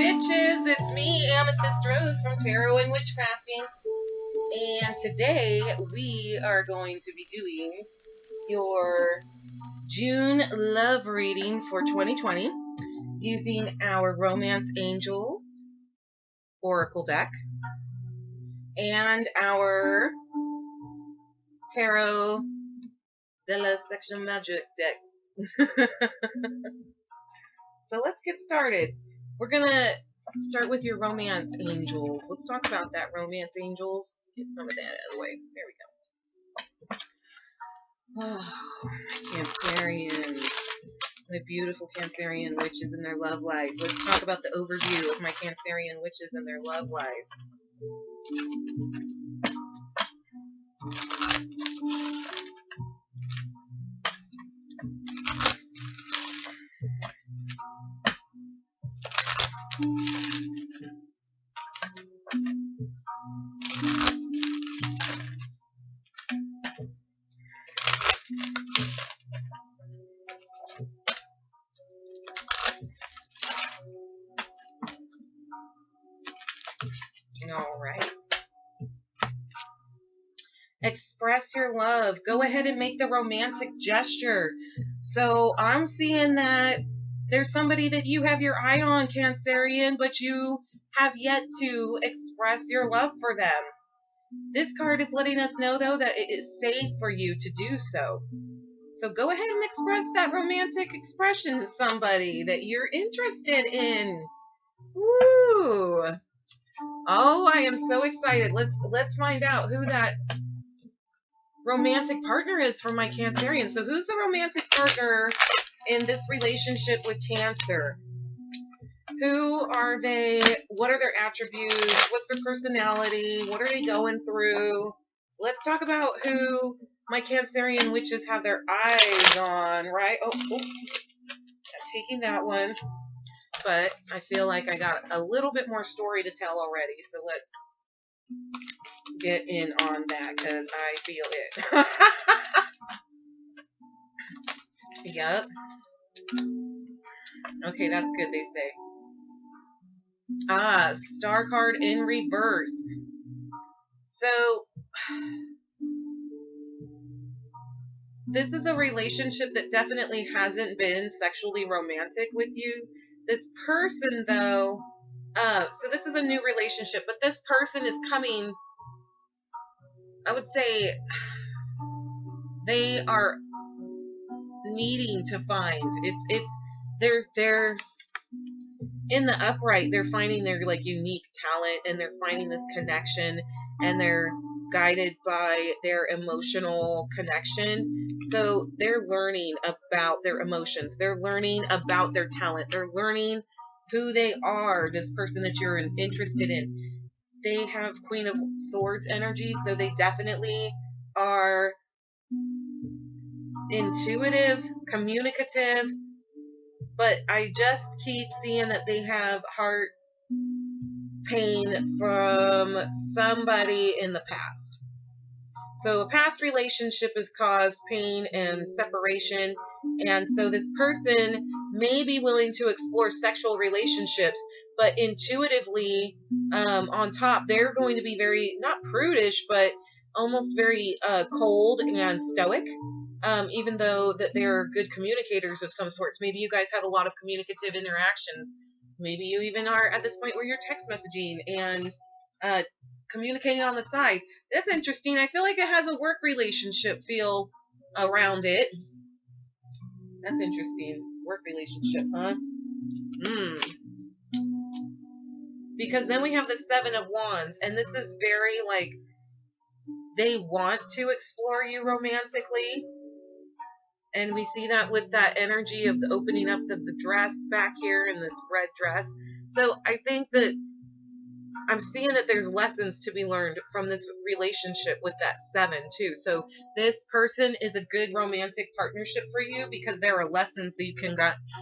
witches, it's me, Amethyst Rose from Tarot and Witchcrafting, and today we are going to be doing your June love reading for 2020 using our Romance Angels Oracle deck and our Tarot de la Section Magic deck. So let's get started. We're gonna start with your Romance Angels. Let's talk about that, Romance Angels. Get some of that out of the way. There we go. Oh, my Cancerians. My beautiful Cancerian witches and their love life. Let's talk about the overview of my Cancerian witches and their love life. All right. Express your love. Go ahead and make the romantic gesture. So I'm seeing that there's somebody that you have your eye on, Cancerian, but you have yet to express your love for them. This card is letting us know, though, that it is safe for you to do so. So go ahead and express that romantic expression to somebody that you're interested in. Woo! Oh, I am so excited. Let's find out who that romantic partner is for my Cancerian. So who's the romantic partner in this relationship with Cancer? Who are they? What are their attributes? What's their personality? What are they going through? Let's talk about who my Cancerian witches have their eyes on, right? Oh, I'm taking that one. But I feel like I got a little bit more story to tell already. So let's get in on that because I feel it. Yep. Okay, that's good, they say. Ah, star card in reverse. So, this is a relationship that definitely hasn't been sexually romantic with you. This person, though, so this is a new relationship, but this person is coming, I would say, they are needing to find, they're in the upright, they're finding their like unique talent and they're finding this connection and they're guided by their emotional connection. So they're learning about their emotions. They're learning about their talent. They're learning who they are, this person that you're interested in. They have Queen of Swords energy, so they definitely are intuitive, communicative, but I just keep seeing that they have heart pain from somebody in the past. So a past relationship has caused pain and separation, and so this person may be willing to explore sexual relationships, but intuitively, on top, they're going to be very, not prudish, but almost very cold and stoic. Even though that they're good communicators of some sorts. Maybe you guys have a lot of communicative interactions. Maybe you even are at this point where you're text messaging and communicating on the side. That's interesting. I feel like it has a work relationship feel around it. That's interesting. Work relationship, huh? Because then we have the Seven of Wands, and this is very like they want to explore you romantically. And we see that with that energy of the opening up of the dress back here in this red dress. So I think that I'm seeing that there's lessons to be learned from this relationship with that 7 too. So this person is a good romantic partnership for you because there are lessons that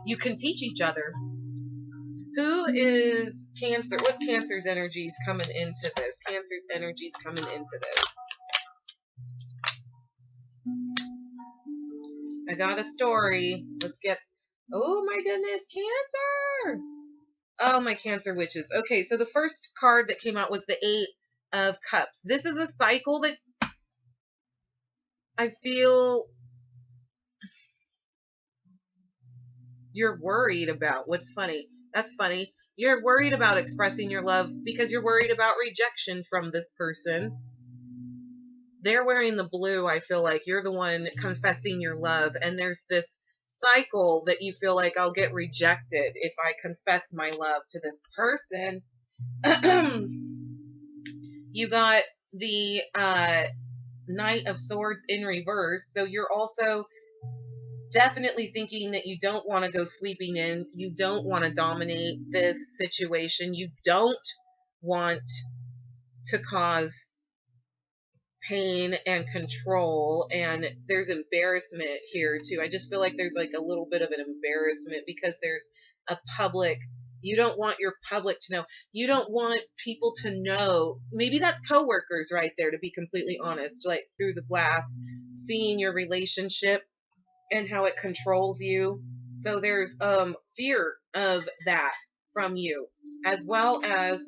you can teach each other. Who is Cancer? What's Cancer's energies coming into this? Cancer's energies coming into this. I got a story. Let's get... Oh my goodness, Cancer! Oh, my Cancer witches. Okay, so the first card that came out was the Eight of Cups. This is a cycle that I feel you're worried about. What's funny? That's funny. You're worried about expressing your love because you're worried about rejection from this person. They're wearing the blue. I feel like you're the one confessing your love, and there's this cycle that you feel like I'll get rejected if I confess my love to this person. You got the Knight of Swords in reverse, so you're also definitely thinking that you don't want to go sweeping in. You don't want to dominate this situation. You don't want to cause pain and control, and there's embarrassment here too. I just feel like there's like a little bit of an embarrassment because there's a public. You don't want your public to know. You don't want people to know. Maybe that's coworkers right there, to be completely honest, like through the glass, seeing your relationship and how it controls you. So there's fear of that from you, as well as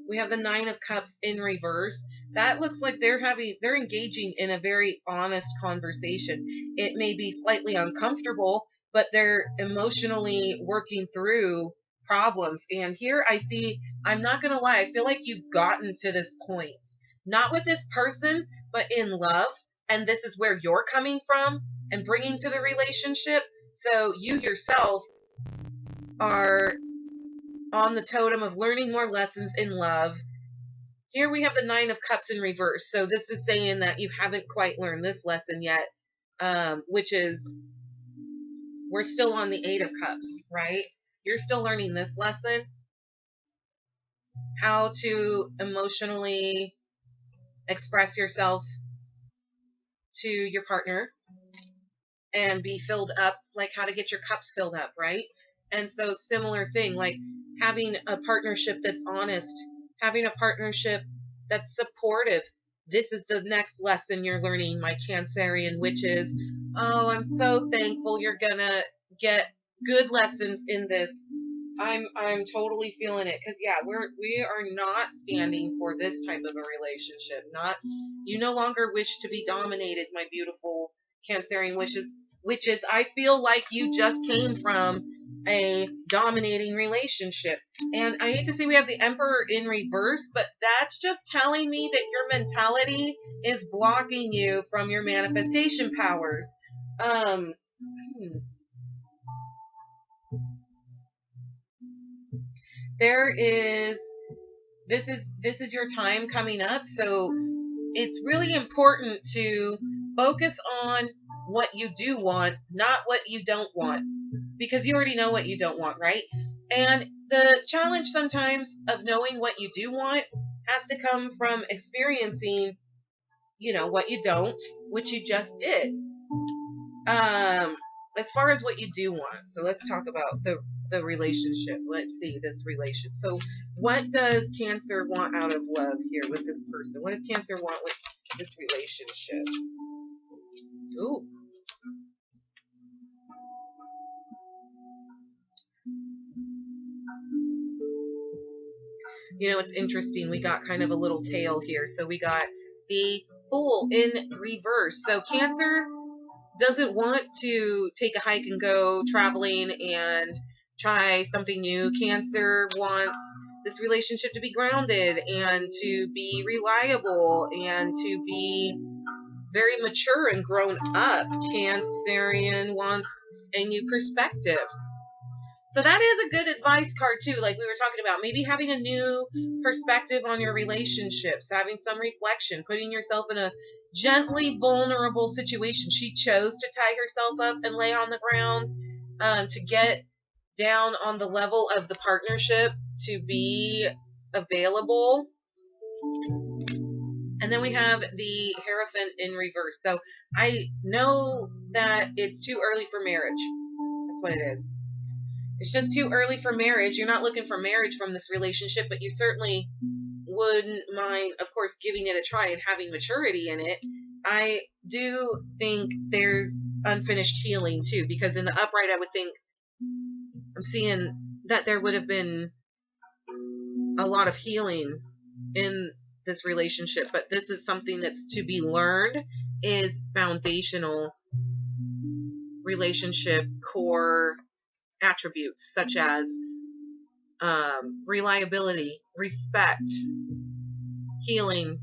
we have the Nine of Cups in reverse. That looks like they're engaging in a very honest conversation. It may be slightly uncomfortable, but they're emotionally working through problems. And here I see, I'm not going to lie, I feel like you've gotten to this point, not with this person, but in love. And this is where you're coming from and bringing to the relationship. So you yourself are on the totem of learning more lessons in love. Here we have the Nine of Cups in reverse. So this is saying that you haven't quite learned this lesson yet, which is we're still on the Eight of Cups, right? You're still learning this lesson, how to emotionally express yourself to your partner and be filled up, like how to get your cups filled up, right? And so similar thing, like having a partnership that's honest, having a partnership that's supportive. This is the next lesson you're learning, my Cancerian witches. Oh, I'm so thankful you're gonna get good lessons in this. I'm totally feeling it, because yeah, we are not standing for this type of a relationship. Not, you no longer wish to be dominated, my beautiful Cancerian witches. I feel like you just came from a dominating relationship. And I hate to say we have the Emperor in reverse, but that's just telling me that your mentality is blocking you from your manifestation powers. There is this is your time coming up, so it's really important to focus on what you do want, not what you don't want, because you already know what you don't want, right? And the challenge sometimes of knowing what you do want has to come from experiencing, what you don't, which you just did. As far as what you do want, so let's talk about the relationship. Let's see this relationship. So what does Cancer want out of love here with this person? What does Cancer want with this relationship? Ooh. It's interesting. We got kind of a little tail here. So we got the Fool in reverse. So Cancer doesn't want to take a hike and go traveling and try something new. Cancer wants this relationship to be grounded and to be reliable and to be very mature and grown up. Cancerian wants a new perspective. So that is a good advice card too, like we were talking about. Maybe having a new perspective on your relationships, having some reflection, putting yourself in a gently vulnerable situation. She chose to tie herself up and lay on the ground, to get down on the level of the partnership, to be available. And then we have the Hierophant in reverse. So I know that it's too early for marriage. That's what it is. It's just too early for marriage. You're not looking for marriage from this relationship, but you certainly wouldn't mind, of course, giving it a try and having maturity in it. I do think there's unfinished healing too, because in the upright, I would think I'm seeing that there would have been a lot of healing in this relationship, but this is something that's to be learned, is foundational relationship core attributes such as reliability, respect, healing,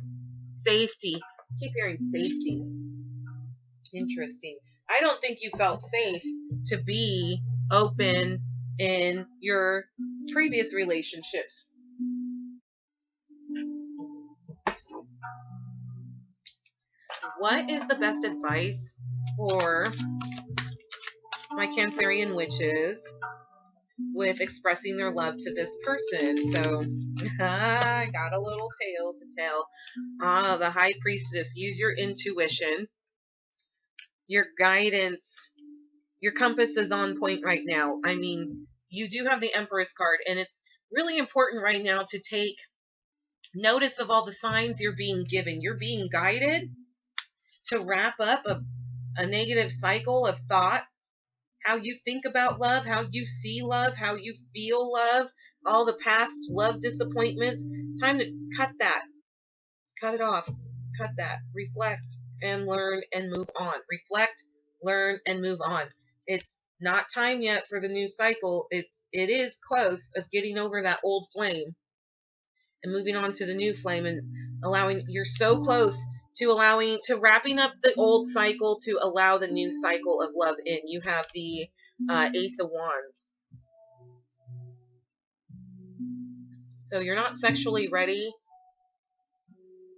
safety. I keep hearing safety. Interesting. I don't think you felt safe to be open in your previous relationships. What is the best advice for my Cancerian witches with expressing their love to this person? So, I got a little tale to tell. The High Priestess, use your intuition, your guidance. Your compass is on point right now. I mean, you do have the Empress card, and it's really important right now to take notice of all the signs you're being given. You're being guided to wrap up a negative cycle of thought, how you think about love, how you see love, how you feel love, all the past love disappointments. Time to cut that. Cut it off. Cut that. Reflect and learn and move on. Reflect, learn, and move on. It's not time yet for the new cycle. It is close of getting over that old flame and moving on to the new flame, and you're so close to wrapping up the old cycle to allow the new cycle of love in. You have the Ace of Wands. So you're not sexually ready,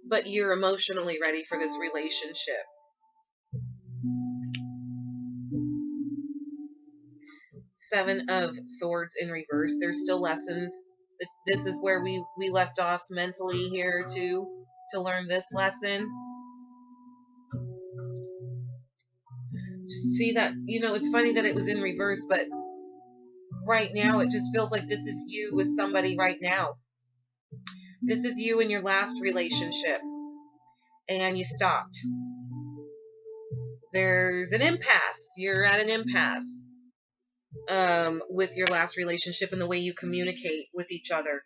but you're emotionally ready for this relationship. Seven of Swords in reverse. There's still lessons. This is where we left off mentally here to learn this lesson. Just see that, it's funny that it was in reverse, but right now it just feels like this is you with somebody right now. This is you in your last relationship, and you stopped. There's an impasse. You're at an impasse with your last relationship and the way you communicate with each other.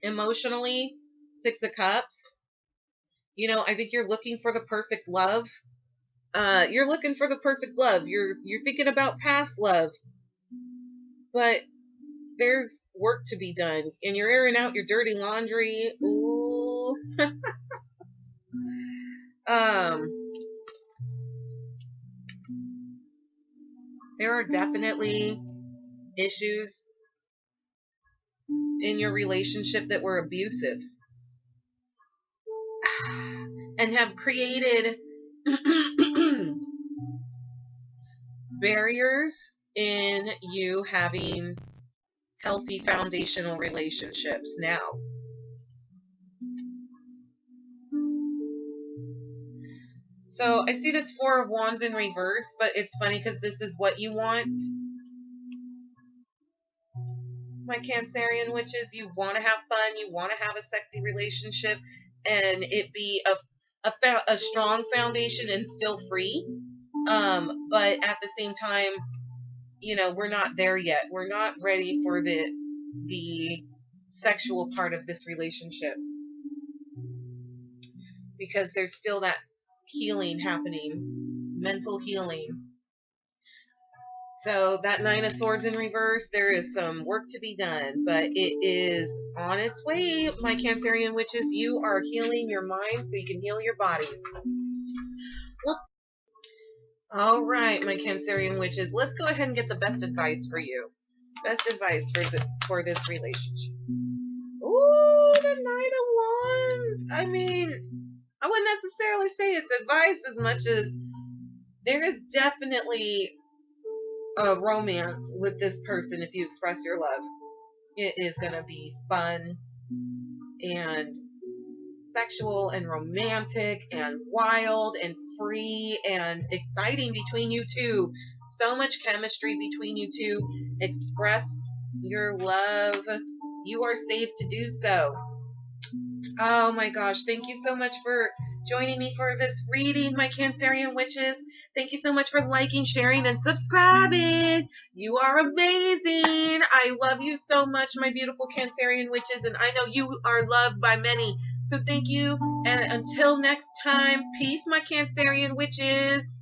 Emotionally, Six of Cups. I think you're looking for the perfect love. You're looking for the perfect love. You're thinking about past love, but there's work to be done, and you're airing out your dirty laundry. Ooh. There are definitely issues in your relationship that were abusive and have created barriers in you having healthy foundational relationships now. So I see this Four of Wands in reverse, but it's funny because this is what you want. My Cancerian witches, you want to have fun, you want to have a sexy relationship, and it be a strong foundation and still free. But at the same time, we're not there yet. We're not ready for the sexual part of this relationship, because there's still that healing happening, mental healing. So that Nine of Swords in reverse, there is some work to be done, but it is on its way, my Cancerian witches. You are healing your mind so you can heal your bodies. Well, all right, my Cancerian witches, let's go ahead and get the best advice for you. Best advice for this relationship. Ooh, the Knight of Wands. I mean, I wouldn't necessarily say it's advice as much as there is definitely a romance with this person if you express your love. It is going to be fun and sexual and romantic and wild and free and exciting between you two. So much chemistry between you two. Express your love. You are safe to do so. Oh my gosh, thank you so much for joining me for this reading, my Cancerian witches. Thank you so much for liking, sharing, and subscribing. You are amazing. I love you so much, my beautiful Cancerian witches, and I know you are loved by many. So thank you, and until next time, peace, my Cancerian witches.